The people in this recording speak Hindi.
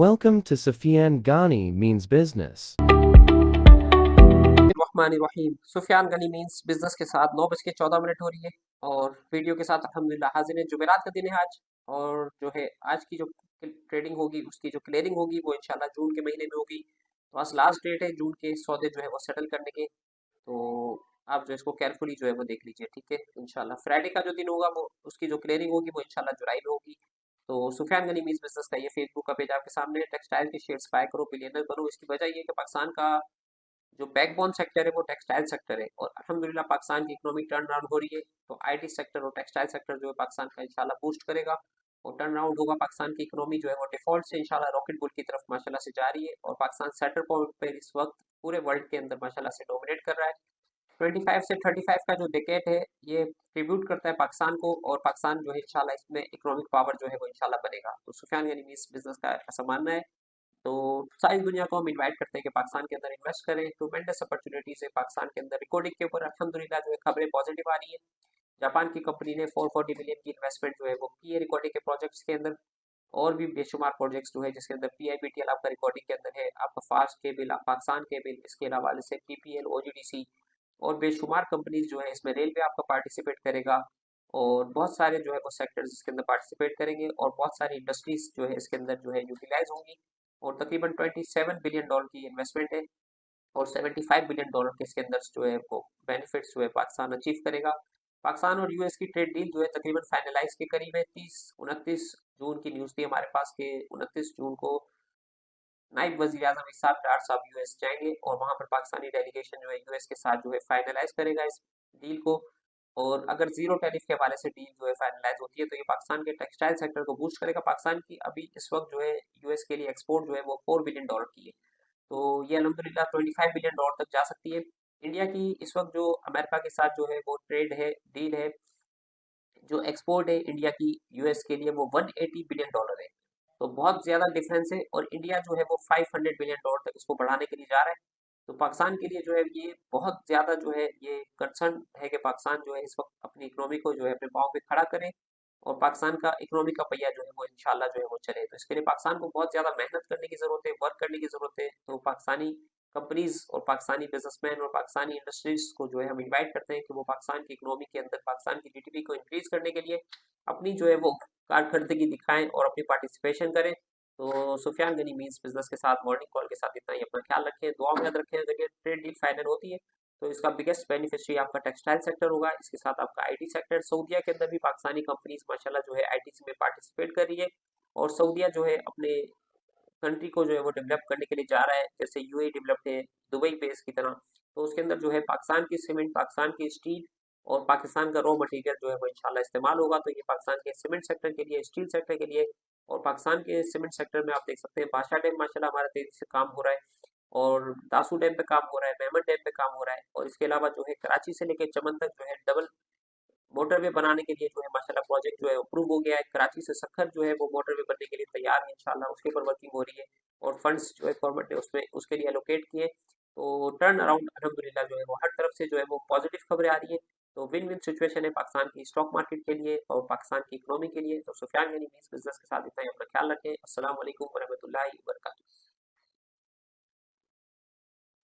Welcome to Sufyan Ghani Means Business. Rahim Sufiyan Ghani means business के साथ 9:14 हो रही है और वीडियो के साथ अल्हम्दुलिल्लाह हाजिर है। जुमेरात का दिन है आज और जो है आज की जो ट्रेडिंग होगी उसकी जो क्लियरिंग होगी वो इंशाल्लाह जून के महीने में होगी। तो आज लास्ट डेट है जून के सौदे जो है वो सेटल करने के। तो आप जो इसको केयरफुली जो है वो देख लीजिए, ठीक है। इंशाल्लाह फ्राइडे का जो दिन होगा वो उसकी जो क्लियरिंग होगी वो इंशाल्लाह जुलाई में होगी। तो सुफियान गनी मीन्स बिजनेस का ये फेसबुक का पेज आपके सामने है। टेक्सटाइल के शेयर्स बाय करो, बिलियनर बनो। इसकी वजह ये है कि पाकिस्तान का जो बैकबोन सेक्टर है वो टेक्सटाइल सेक्टर है और अल्हम्दुलिल्लाह पाकिस्तान की इकोनॉमी टर्न अराउंड हो रही है। तो आईटी सेक्टर और टेक्सटाइल सेक्टर जो है पाकिस्तान का इंशाल्लाह बूस्ट करेगा और टर्न अराउंड होगा। पाकिस्तान की इकोनॉमी जो है वो डिफॉल्ट से इंशाल्लाह रॉकेट बुल की तरफ माशाल्लाह से जा रही है और पाकिस्तान सेंटर पॉइंट पर इस वक्त पूरे वर्ल्ड के अंदर माशाल्लाह से डोमिनेट कर रहा है। 25 से 35 का जो डिकेट है ये ट्रिब्यूट करता है पाकिस्तान को और पाकिस्तान जो है इंशाल्लाह इसमें इकोनॉमिक पावर जो है वो इंशाल्लाह बनेगा। तो सुफियान यानी इस बिजनेस का ऐसा मानना है। तो सारी दुनिया को हम इनवाइट करते हैं कि पाकिस्तान के अंदर इन्वेस्ट करें। ट्मेंडस अपॉर्चुनिटीज है पाकिस्तान के अंदर। रिकॉर्डिंग के ऊपर अल्हम्दुलिल्लाह जो है खबरें पॉजिटिव आ रही है। जापान की कंपनी ने 440 मिलियन की इन्वेस्टमेंट जो है वो की है रिकॉर्डिंग के प्रोजेक्ट्स के अंदर। और भी बेशुमार प्रोजेक्ट्स जो है जिसके अंदर पीआईबीटीएल आपका रिकॉर्डिंग के अंदर है, आपका फास्ट केबल, पाकिस्तान केबल, इसके अलावा से पीपीएल, ओजीडीसी और बेशुमार कंपनीज जो है इसमें। रेलवे आपका पार्टिसिपेट करेगा और बहुत सारे जो है वो सेक्टर्स इसके अंदर पार्टिसिपेट करेंगे और बहुत सारी इंडस्ट्रीज जो है इसके अंदर जो है यूटिलाइज होंगी। और तकरीबन $27 बिलियन की इन्वेस्टमेंट है और $75 बिलियन के इसके अंदर जो है वो बेनिफिट्स जो है पाकिस्तान अचीव करेगा। पाकिस्तान और यूएस की ट्रेड डील जो है तकरीबन फाइनलाइज के करीब है। 30-29 जून की न्यूज़ थी हमारे पास के 29 जून को नायब वजीर आजम इसाक डार साहब यूएस जाएंगे और वहां पर पाकिस्तानी डेलीगेशन जो है यूएस के साथ जो है फाइनलाइज करेगा इस डील को। और अगर जीरो टैरिफ के हवाले से डील जो है फाइनलाइज होती है तो ये पाकिस्तान के टेक्सटाइल सेक्टर को बूस्ट करेगा। पाकिस्तान की अभी इस वक्त जो है यूएस के लिए एक्सपोर्ट जो है वो $4 बिलियन की है। तो ये अलहमदिल्ला $25 बिलियन तक जा सकती है। इंडिया की इस वक्त जो अमेरिका के साथ जो है वो ट्रेड है, डील है, जो एक्सपोर्ट है इंडिया की यूएस के लिए वो $180 बिलियन है। तो बहुत ज्यादा डिफरेंस है और इंडिया जो है वो $500 बिलियन तक इसको बढ़ाने के लिए जा रहा है। तो पाकिस्तान के लिए जो है ये बहुत ज्यादा जो है ये कंसर्न है कि पाकिस्तान जो है इस वक्त अपनी इकोनॉमी को जो है अपने पाँव पे खड़ा करे और पाकिस्तान का इकोनॉमी का पहिया जो है वो इंशाल्लाह जो है वो चले। तो इसके लिए पाकिस्तान को बहुत ज्यादा मेहनत करने की जरूरत है, वर्क करने की जरूरत है। तो पाकिस्तानी कंपनीज और पाकिस्तानी बिजनेसमैन और पाकिस्तानी इंडस्ट्रीज को जो है हम इनवाइट करते हैं कि वो पाकिस्तान की इकोनॉमी के अंदर पाकिस्तान की जीडीपी को इंक्रीज करने के लिए अपनी जो है वो कारकर्दगी दिखाएं और अपनी पार्टिसिपेशन करें। तो सुफियान गनी मीन्स बिजनेस के साथ मॉर्निंग कॉल के साथ इतना ही। अपना ख्याल रखें, दुआ में याद रखें। अगर ये ट्रेड डील फाइनल होती है तो इसका बिगेस्ट बेनिफिशियरी आपका टेक्सटाइल सेक्टर होगा। इसके साथ आपका आईटी सेक्टर, सऊदीया के अंदर भी पाकिस्तानी कंपनीज माशाल्लाह जो है आईटी में पार्टिसिपेट कर रही है और सऊदीया जो है अपने कंट्री को जो है वो डेवलप करने के लिए जा रहा है जैसे यूएई डेवलप्ड है दुबई बेस की तरह। तो उसके अंदर जो है पाकिस्तान की सीमेंट, पाकिस्तान की स्टील और पाकिस्तान का रॉ मटेरियल जो है वो इंशाल्लाह इस्तेमाल होगा। तो ये पाकिस्तान के सीमेंट सेक्टर के लिए, स्टील सेक्टर के लिए और पाकिस्तान के सीमेंट सेक्टर में आप देख सकते हैं बादशाह डैम माशाल्लाह हमारा तेजी से काम हो रहा है और दासू डैम पे काम हो रहा है, मेमन डैम पे काम हो रहा है और इसके अलावा जो है कराची से लेकर चमन तक जो है डबल मोटरवे बनाने के लिए जो है माशाल्लाह प्रोजेक्ट जो है अप्रूव हो गया है। कराची से सखर जो है वो मोटरवे बनने के लिए तैयार है इंशाल्लाह, उसके ऊपर वर्किंग हो रही है और फंड्स जो है गवर्नमेंट ने उसमें उसके लिए एलोकेट किए। तो टर्न अराउंड अल्हम्दुलिल्लाह जो है वो हर तरफ से जो है वो पॉजिटिव खबरें आ रही है। तो विन विन सिचुएशन है पाकिस्तान की स्टॉक मार्केट के लिए और पाकिस्तान की इकोनॉमी के लिए। तो सुफियान गनी बिजनेस के साथ इतना ही। अपना ख्याल रखें। अस्सलाम वालेकुम वरहमतुल्लाहि वबरकातुहू।